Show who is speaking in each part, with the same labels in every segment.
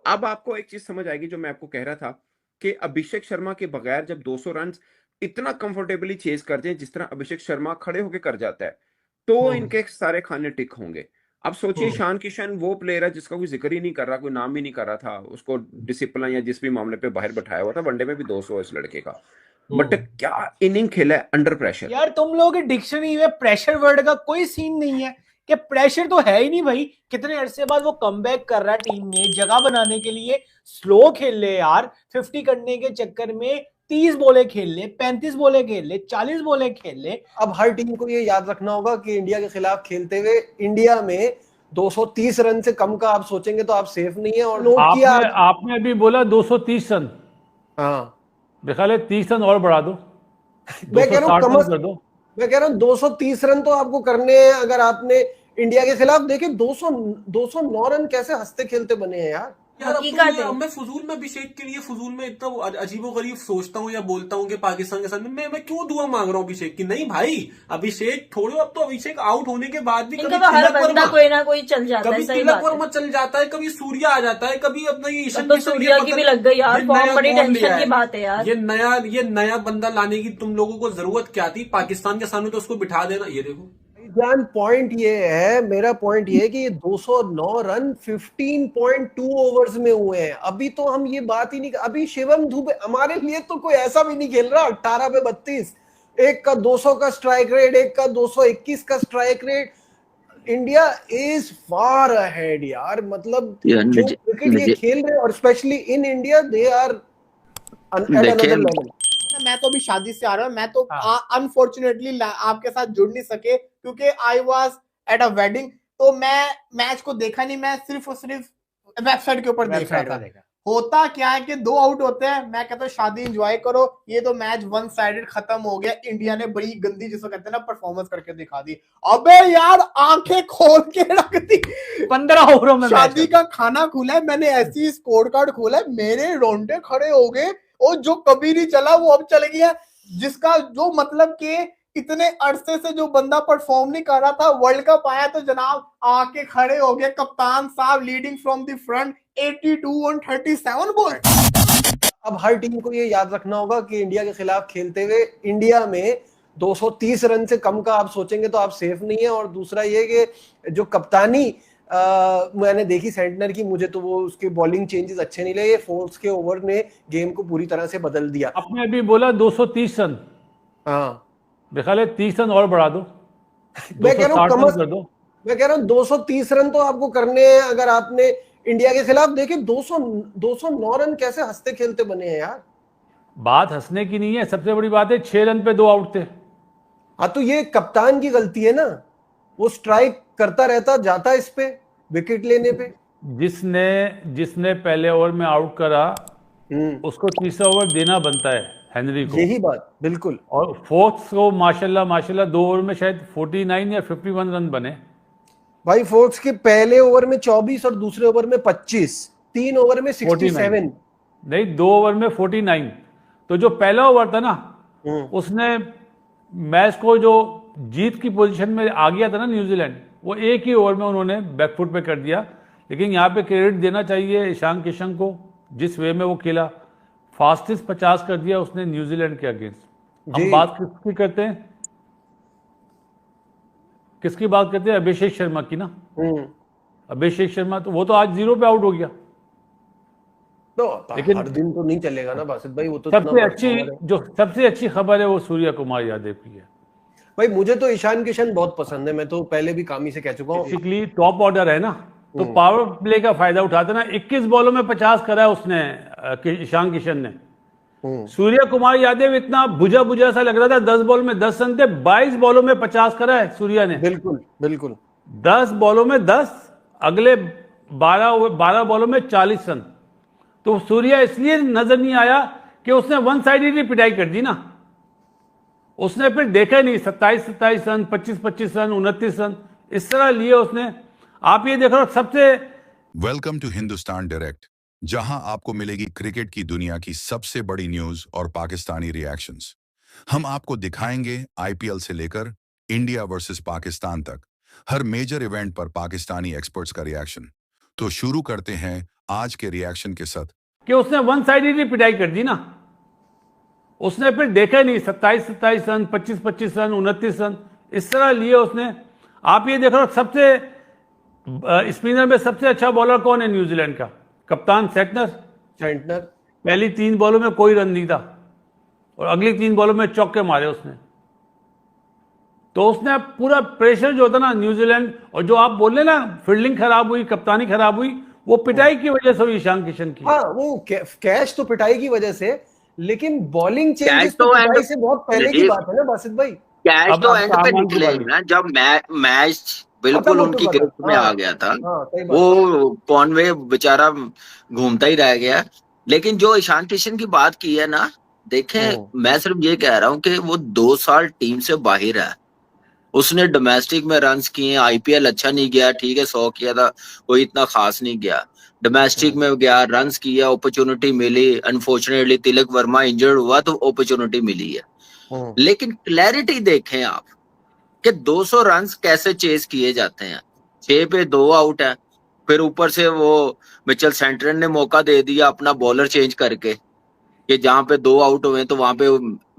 Speaker 1: अब आपको एक चीज़ समझ आएगी जो मैं आपको कह रहा था कि अभिषेक शर्मा के बगैर जब 200 रन्स इतना कंफर्टेबली चेज़ करते हैं जिस तरह अभिषेक शर्मा खड़े होके कर जाता है, तो
Speaker 2: हम्म
Speaker 1: इनके सारे खाने टिक होंगे। अब सोचिए
Speaker 2: हम्म
Speaker 1: ईशान किशन वो प्लेयर है जिसका कोई ज़िक्र ही नहीं कर रहा, कोई नाम ही नहीं कर रहा था। उसको डिसिप्लिन या जिस भी मामले पे बाहर बैठाया हुआ था, वनडे में भी 200 है इस लड़के का। बट
Speaker 2: हम्म
Speaker 1: क्या इनिंग खेला है अंडर प्रेशर।
Speaker 3: यार तुम लोगों की डिक्शनरी में प्रेशर वर्ड का कोई सीन नहीं है कि प्रेशर तो है ही नहीं भाई। कितने अरसे बाद वो कमबैक कर रहा है टीम में जगह बनाने के लिए। स्लो खेल ले यार, 50 करने के चक्कर में 30 बॉलें खेल ले, 35 बॉलें खेल ले, 40 बॉलें खेल ले।
Speaker 2: अब हर टीम को ये याद रखना होगा कि इंडिया के खिलाफ खेलते हुए इंडिया में 230 रन से कम का आप सोचेंगे तो आप सेफ नहीं है। और नोट किया
Speaker 4: आपने अभी बोला 230 रन,
Speaker 2: हाँ
Speaker 4: मेरे ख्याल है 30 रन और बढ़ा दो,
Speaker 2: मैं कह रहा हूँ
Speaker 4: 260 रन कर दो।
Speaker 2: मैं कह रहा हूँ 230 रन तो आपको करने हैं अगर आपने इंडिया के खिलाफ। देखिए 209 रन कैसे हंसते खेलते बने हैं यार।
Speaker 5: यार अब मैं फजूल में अभिषेक के लिए फजूल में इतना अजीबो गरीब सोचता हूँ या बोलता हूँ कि पाकिस्तान के साथ मैं क्यों दुआ मांग रहा हूँ अभिषेक की। नहीं भाई, अभिषेक छोड़ो, अब तो अभिषेक आउट होने के बाद भी कभी
Speaker 6: हर बंदा कोई ना कोई चल जाता है।
Speaker 5: कभी तिलक वर्मा चल जाता है, कभी सूर्या आ जाता है, कभी अपना ये ईशान
Speaker 6: तो सूर्या की भी लग गई यार, बहुत बड़ी टेंशन की बात है यार।
Speaker 5: ये नया बंदा लाने की तुम लोगों को जरूरत क्या थी? पाकिस्तान के सामने तो उसको बिठा देना। ये देखो
Speaker 2: जान, पॉइंट ये है, मेरा पॉइंट ये है कि ये 209 रन 15.2 ओवर्स में हुए हैं। अभी तो हम ये बात ही नहीं, अभी शिवम दुबे हमारे लिए तो कोई ऐसा भी नहीं खेल रहा। 18 पे 32, एक का 200 का स्ट्राइक रेट, एक का 221 का strike rate. India is far ahead यार। मतलब जो क्रिकेट ये खेल रहे हैं और specially in India, they are at another level.
Speaker 3: मैं तो अभी शादी से आ रहा हूँ, मैं तो अनफॉर्चुनेटली आपके साथ जुड़ नहीं सके क्योंकि I was at a wedding. तो मैं मैच को देखा नहीं, मैं सिर्फ और सिर्फ वेबसाइट के ऊपर देख रहा था। होता क्या है कि 2 आउट होते हैं, मैं कहता हूँ शादी एंजॉय करो। ये तो मैच वन साइडेड खत्म हो गया। इंडिया ने बड़ी गंदी, जिसको कहते हैं ना, परफॉर्मेंस करके दिखा दी। अबे यार आंखें खोल के रख दी। 15 ओवरों में शादी का खाना खुला है, मैंने ऐसी स्कोर कार्ड खोला है, मेरे रोंडे खड़े हो गए। और जो कभी नहीं चला वो अब चल गया। जिसका जो मतलब कि इतने अरसे से जो बंदा परफॉर्म नहीं कर रहा था, वर्ल्ड कप आया तो जनाब आके खड़े हो गए। कप्तान साहब leading from the front 82 on 37 ball.
Speaker 2: अब हर टीम को ये याद रखना होगा कि इंडिया के खिलाफ खेलते हुए इंडिया में 230 रन से कम का आप सोचेंगे तो आप सेफ नहीं है। और दूसरा ये कि जो कप्तानी मैंने देखी सेंटनर की, मुझे तो वो उसके बॉलिंग चेंजेस अच्छे नहीं लगे। फोर्स के ओवर ने गेम को पूरी तरह से बदल दिया।
Speaker 4: आपने अभी बोला 230 रन,
Speaker 2: हाँ
Speaker 4: मेरे ख्याल है 30 रन और बढ़ा दो,
Speaker 2: मैं कह रहा हूँ
Speaker 4: कर दो।
Speaker 2: मैं कह रहा हूँ 230 रन तो आपको करने हैं अगर आपने इंडिया के खिलाफ। देखिए 209 रन कैसे हंसते खेलते बने हैं यार।
Speaker 4: बात हंसने की नहीं है, सबसे बड़ी बात है 6 रन पे 2 आउट थे।
Speaker 2: हाँ तो ये कप्तान की गलती है ना, वो स्ट्राइक करता रहता जाता इस पे विकेट लेने पे।
Speaker 4: जिसने पहले ओवर में आउट करा उसको तीसरा ओवर देना बनता है हेनरी को।
Speaker 2: यही बात बिल्कुल।
Speaker 4: और फोर्थ को माशाल्लाह 2 ओवर में शायद 49 या 51 रन बने।
Speaker 2: भाई फोर्स के पहले ओवर में 24 और दूसरे ओवर में 25, 3 ओवर में 67।
Speaker 4: नहीं, 2 ओवर में 49। तो जो पहला ओवर था ना, उसने मैच को जो जीत की पोजीशन में आ गया था ना न्यूजीलैंड, वो एक ही ओवर में उन्होंने बैकफुट पे कर दिया। लेकिन यहाँ पे क्रेडिट देना चाहिए ईशान किशन को, जिस वे में वो खेला। फास्टेस्ट 50 कर दिया उसने न्यूजीलैंड के अगेंस्ट। हम बात किसकी करते हैं, अभिषेक शर्मा की ना। अभिषेक शर्मा तो वो तो आज 0 पे आउट हो गया।
Speaker 2: तो
Speaker 4: लेकिन
Speaker 2: हर दिन तो नहीं चलेगा ना बासित भाई। वो तो
Speaker 4: सबसे अच्छी खबर है वो सूर्य कुमार यादव की है।
Speaker 2: भाई मुझे तो ईशान किशन बहुत पसंद है, मैं तो पहले भी कामी से कह चुका हूँ।
Speaker 4: बेसिकली टॉप ऑर्डर है ना, तो पावर प्ले का फायदा उठाते ना। 21 बॉलों में 50 करा है उसने, ईशान किशन ने। सूर्य कुमार यादव इतना बुझा बुझा सा लग रहा था, 10 बॉल में 10 रन थे, 22 बॉलों में 50 करा है सूर्या ने।
Speaker 2: बिल्कुल बिल्कुल।
Speaker 4: 10 बॉलों में 10, अगले 12 बॉलों में 40 रन। तो सूर्या इसलिए नजर नहीं आया कि उसने वन साइडेडली पिटाई कर दी ना। उसने फिर देखा नहीं, 27 रन, 25 रन, 29 रन, इस तरह लिए उसने। आप ये देखो सबसे।
Speaker 7: वेलकम टू हिंदुस्तान डायरेक्ट, जहां आपको मिलेगी क्रिकेट की दुनिया की सबसे बड़ी न्यूज और पाकिस्तानी रिएक्शंस। हम आपको दिखाएंगे आईपीएल से लेकर इंडिया वर्सेस पाकिस्तान तक हर मेजर इवेंट पर पाकिस्तानी एक्सपर्ट्स का रिएक्शन। तो शुरू करते हैं आज के रिएक्शन के साथ।
Speaker 4: कि उसने वन साइडेडली पिटाई कर दी ना, उसने फिर देखा नहीं 27-27 रन, 25-25 रन, 29 रन इस तरह लिए उसने। आप ये देखो सबसे स्पिनर में सबसे अच्छा बॉलर कौन है न्यूजीलैंड का? कप्तान सेंटनर। पहली 3 बॉलों में कोई रन नहीं था और अगली 3 बॉलों में चौके मारे उसने। तो उसने पूरा प्रेशर जो था ना न्यूजीलैंड, और जो आप बोल रहे ना फील्डिंग खराब हुई, कप्तानी खराब हुई, वो पिटाई की वजह से हुई ईशान किशन की।
Speaker 2: हाँ, वो कैश तो पिटाई की वजह से, लेकिन बॉलिंग चेंजेस तो पिटाई से बहुत पहले की बात है ना बासित भाई।
Speaker 8: कैश तो एंड पे निकले ना, जब मैच बिल्कुल उनकी गिरफ्त में आ गया था। वो कॉनवे बेचारा घूमता ही रह गया। लेकिन जो ईशान किशन की बात की है ना, देखें मैं सिर्फ ये कह रहा हूं कि वो 2 साल टीम से बाहर है। उसने डोमेस्टिक में रन्स किए, आईपीएल अच्छा नहीं गया, ठीक है 100 किया था, कोई इतना खास नहीं गया। डोमेस्टिक में गया, रन्स किया, अपॉर्चुनिटी मिली। अनफॉर्चुनेटली तिलक वर्मा इंजर्ड हुआ तो अपॉर्चुनिटी मिली है। लेकिन क्लैरिटी देखें आप कि 200 रन्स कैसे चेस किए जाते हैं। 6 पे 2 आउट है, फिर ऊपर से वो मिचेल सेंटनर ने मौका दे दिया अपना बॉलर चेंज करके, कि जहां पे 2 आउट हुए तो वहां पे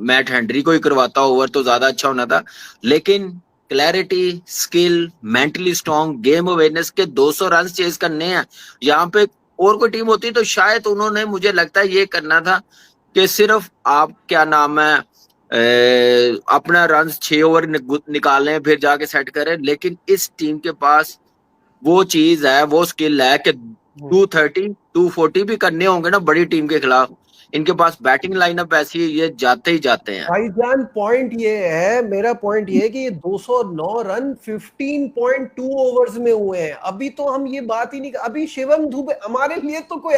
Speaker 8: मैट हेनरी को ही करवाता ओवर तो ज्यादा अच्छा होना था। लेकिन clarity, skill, mentally strong, game awareness के 200 रन चेज करने हैं। यहाँ पे और कोई टीम होती तो शायद उन्होंने, मुझे लगता है ये करना था कि सिर्फ आप क्या नाम है अपना रन 6 ओवर निकालें फिर जाके सेट करें। लेकिन इस टीम के पास वो चीज है, वो स्किल है कि 230, 240 भी करने होंगे ना बड़ी टीम के खिलाफ। इनके पास बैटिंग लाइनअप ऐसी है, ये जाते ही जाते हैं।
Speaker 2: भाईजान पॉइंट ये है, मेरा पॉइंट ये है कि ये 209 रन 15.2 ओवर्स में हुए हैं। अभी तो हम ये बात ही नहीं, अभी शिवम दुबे हमारे लिए तो कोई